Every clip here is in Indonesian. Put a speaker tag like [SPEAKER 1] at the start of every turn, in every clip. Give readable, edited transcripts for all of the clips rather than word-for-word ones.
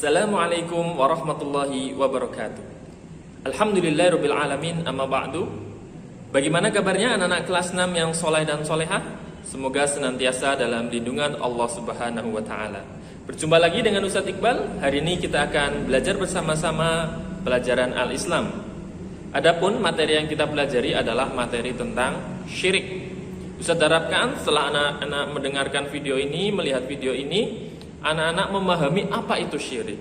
[SPEAKER 1] Assalamualaikum warahmatullahi wabarakatuh. Alhamdulillahirabbil alamin, amma ba'du. Bagaimana kabarnya anak-anak kelas 6 yang soleh dan solehah? Semoga senantiasa dalam lindungan Allah Subhanahu wa taala. Berjumpa lagi dengan Ustaz Iqbal. Hari ini kita akan belajar bersama-sama pelajaran Al-Islam. Adapun materi yang kita pelajari adalah materi tentang syirik. Ustaz harapkan setelah anak-anak mendengarkan video ini, melihat video ini, anak-anak memahami apa itu syirik,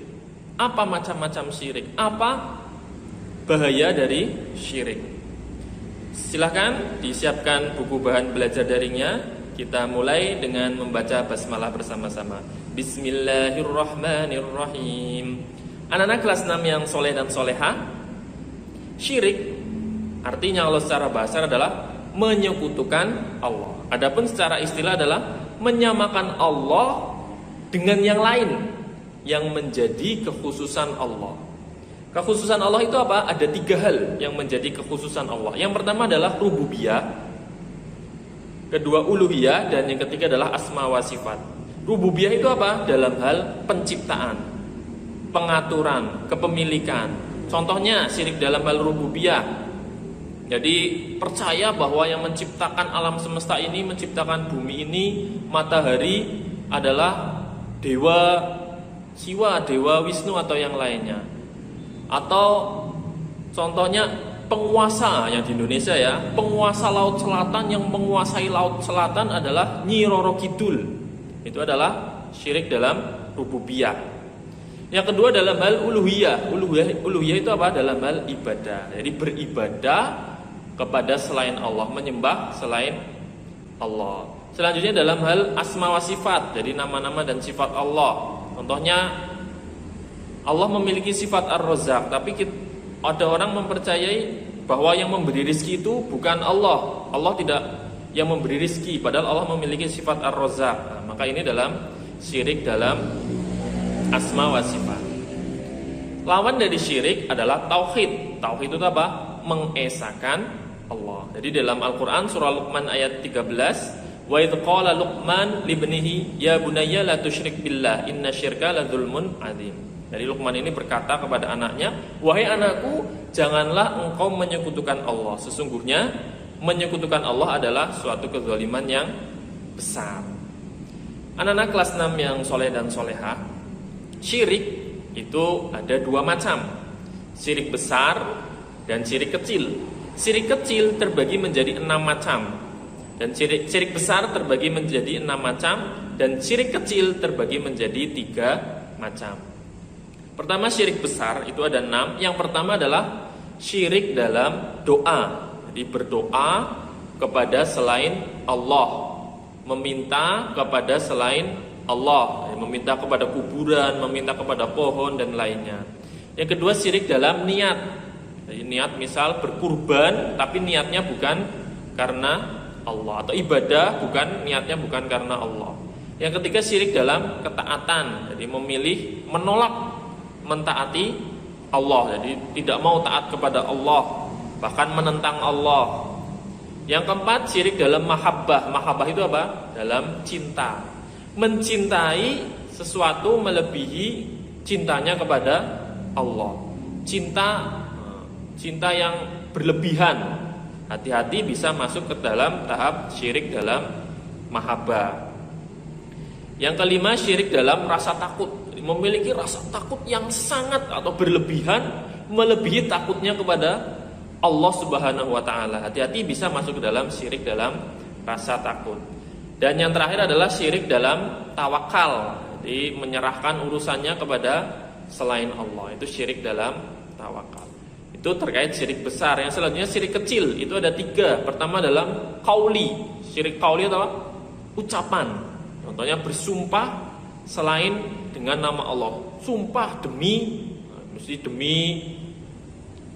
[SPEAKER 1] apa macam-macam syirik, apa bahaya dari syirik. Silahkan disiapkan buku bahan belajar daringnya. Kita mulai dengan membaca basmalah bersama-sama. Bismillahirrahmanirrahim. Anak-anak kelas 6 yang soleh dan soleha, syirik artinya kalau secara bahasa adalah menyekutukan Allah. Adapun secara istilah adalah menyamakan Allah dengan yang lain yang menjadi kekhususan Allah. Kekhususan Allah itu apa? Ada 3 hal yang menjadi kekhususan Allah. Yang pertama adalah rububiyah, kedua uluhiyah, dan yang ketiga adalah asma wa sifat. Rububiyah itu apa? Dalam hal penciptaan, pengaturan, kepemilikan. Contohnya syirik dalam hal rububiyah. Jadi percaya bahwa yang menciptakan alam semesta ini, menciptakan bumi ini, matahari adalah Dewa Siwa, Dewa Wisnu atau yang lainnya. Atau contohnya penguasa yang di Indonesia ya, penguasa Laut Selatan, yang menguasai Laut Selatan adalah Nyi Roro Kidul. Itu adalah syirik dalam rububiyah. Yang kedua dalam hal uluhiyah. Uluhiyah itu apa? Dalam hal ibadah. Jadi beribadah kepada selain Allah, menyembah selain Allah. Selanjutnya dalam hal asma wa sifat, jadi nama-nama dan sifat Allah. Contohnya Allah memiliki sifat Ar-Razzaq, tapi ada orang mempercayai bahwa yang memberi rizki itu bukan Allah. Allah tidak yang memberi rizki, padahal Allah memiliki sifat Ar-Razzaq. Nah, maka ini dalam syirik dalam asma wa sifat. Lawan dari syirik adalah tauhid. Tauhid itu apa? Mengesahkan Allah. Jadi dalam Al-Quran surah Luqman ayat 13, wa idh qala Luqman libnihi ya bunayya la tusyrik billah inna syirka la dzulmun adzim. Jadi Luqman ini berkata kepada anaknya, wahai anakku, janganlah engkau menyekutukan Allah. Sesungguhnya menyekutukan Allah adalah suatu kezaliman yang besar. Anak-anak kelas 6 yang soleh dan soleha, syirik itu ada 2 macam. Syirik besar dan syirik kecil. Syirik kecil terbagi menjadi 6 macam. Dan syirik besar terbagi menjadi 6 macam, dan syirik kecil terbagi menjadi 3 macam. Pertama, syirik besar itu ada 6. Yang pertama adalah syirik dalam doa. Jadi berdoa kepada selain Allah, meminta kepada selain Allah, meminta kepada kuburan, meminta kepada pohon dan lainnya. Yang kedua, syirik dalam niat. Jadi niat misal berkurban, tapi niatnya bukan karena Allah, atau ibadah bukan niatnya bukan karena Allah. Yang ketiga, syirik dalam ketaatan. Jadi memilih menolak mentaati Allah. Jadi tidak mau taat kepada Allah, bahkan menentang Allah. Yang keempat, syirik dalam mahabbah. Mahabbah itu apa? Dalam cinta. Mencintai sesuatu melebihi cintanya kepada Allah. Cinta yang berlebihan. Hati-hati bisa masuk ke dalam tahap syirik dalam mahabbah. Yang kelima, syirik dalam rasa takut. Jadi memiliki rasa takut yang sangat atau berlebihan, melebihi takutnya kepada Allah Subhanahu wa taala. Hati-hati bisa masuk ke dalam syirik dalam rasa takut. Dan yang terakhir adalah syirik dalam tawakal. Jadi menyerahkan urusannya kepada selain Allah. Itu syirik dalam tawakal. Itu terkait syirik besar. Yang selanjutnya syirik kecil. Itu ada 3. Pertama dalam qauli. Syirik qauli itu apa? Ucapan. Contohnya bersumpah selain dengan nama Allah. Sumpah demi, mesti demi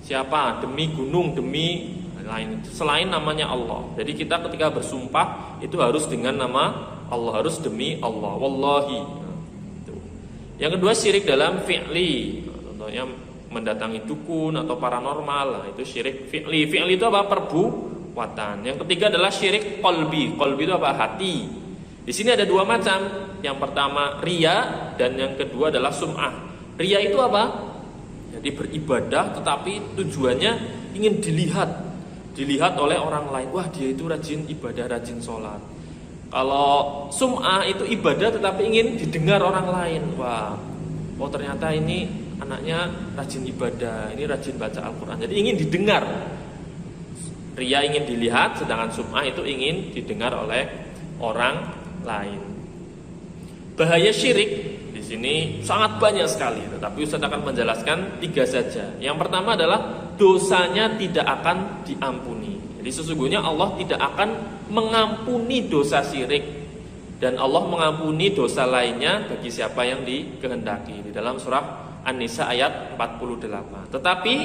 [SPEAKER 1] siapa? Demi gunung, demi lain, selain namanya Allah. Jadi kita ketika bersumpah itu harus dengan nama Allah, harus demi Allah. Wallahi. Yang kedua, syirik dalam fi'li. Contohnya mendatangi dukun atau paranormal. Nah, itu syirik fi'li. Fi'li itu apa? Perbuatan. Yang ketiga adalah syirik qalbi. Qalbi itu apa? Hati. Di sini ada 2 macam. Yang pertama riya, dan yang kedua adalah sum'ah. Ria itu apa? Jadi beribadah tetapi tujuannya ingin dilihat oleh orang lain. Wah, dia itu rajin ibadah, rajin sholat. Kalau sum'ah itu ibadah tetapi ingin didengar orang lain. Wah, oh ternyata ini anaknya rajin ibadah, ini rajin baca Al-Quran. Jadi ingin didengar. Ria ingin dilihat, sedangkan sum'ah itu ingin didengar oleh orang lain. Bahaya syirik di sini sangat banyak sekali, tetapi Ustaz akan menjelaskan 3 saja. Yang pertama adalah dosanya tidak akan diampuni. Jadi sesungguhnya Allah tidak akan mengampuni dosa syirik, dan Allah mengampuni dosa lainnya bagi siapa yang dikehendaki. Di dalam surah An-Nisa ayat 48. Tetapi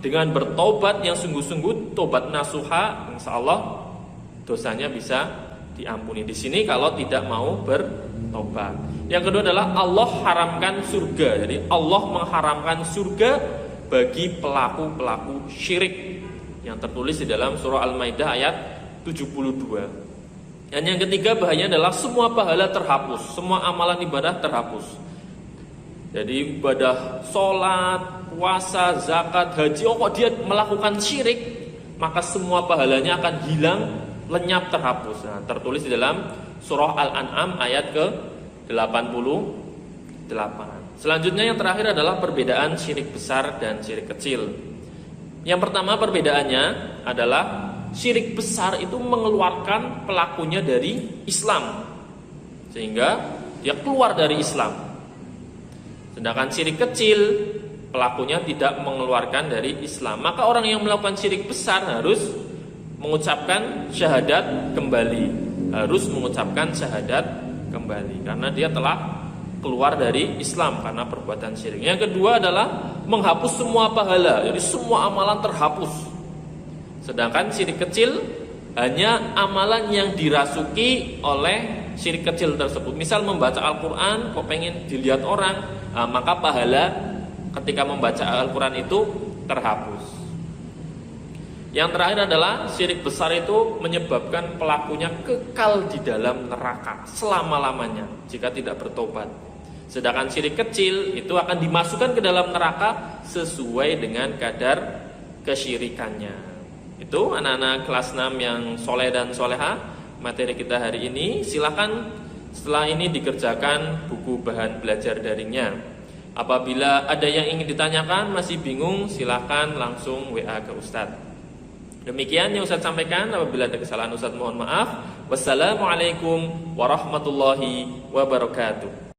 [SPEAKER 1] dengan bertobat yang sungguh-sungguh, tobat nasuha, insya Allah dosanya bisa diampuni. Di sini kalau tidak mau bertobat. Yang kedua adalah Allah haramkan surga. Jadi Allah mengharamkan surga bagi pelaku-pelaku syirik yang tertulis di dalam surah Al-Maidah ayat 72. Dan yang ketiga bahayanya adalah semua pahala terhapus, semua amalan ibadah terhapus. Jadi ibadah sholat, puasa, zakat, haji, kok dia melakukan syirik, maka semua pahalanya akan hilang, lenyap, terhapus. Nah, tertulis di dalam surah Al-An'am ayat ke-88. Selanjutnya yang terakhir adalah perbedaan syirik besar dan syirik kecil. Yang pertama perbedaannya adalah syirik besar itu mengeluarkan pelakunya dari Islam, sehingga dia keluar dari Islam. Sedangkan syirik kecil pelakunya tidak mengeluarkan dari Islam. Maka orang yang melakukan syirik besar harus mengucapkan syahadat kembali, harus mengucapkan syahadat kembali, karena dia telah keluar dari Islam karena perbuatan syirik. Yang kedua adalah menghapus semua pahala, jadi semua amalan terhapus. Sedangkan syirik kecil hanya amalan yang dirasuki oleh syirik kecil tersebut. Misal membaca Al-Quran kok pengen dilihat orang, maka pahala ketika membaca Al-Quran itu terhapus. Yang terakhir adalah syirik besar itu menyebabkan pelakunya kekal di dalam neraka selama-lamanya jika tidak bertobat. Sedangkan syirik kecil itu akan dimasukkan ke dalam neraka sesuai dengan kadar kesyirikannya. Itu anak-anak kelas 6 yang soleh dan soleha, materi kita hari ini. Silakan setelah ini dikerjakan buku bahan belajar daringnya. Apabila ada yang ingin ditanyakan, masih bingung, silakan langsung WA ke Ustadz. Demikian yang Ustadz sampaikan. Apabila ada kesalahan Ustadz mohon maaf. Wassalamualaikum warahmatullahi wabarakatuh.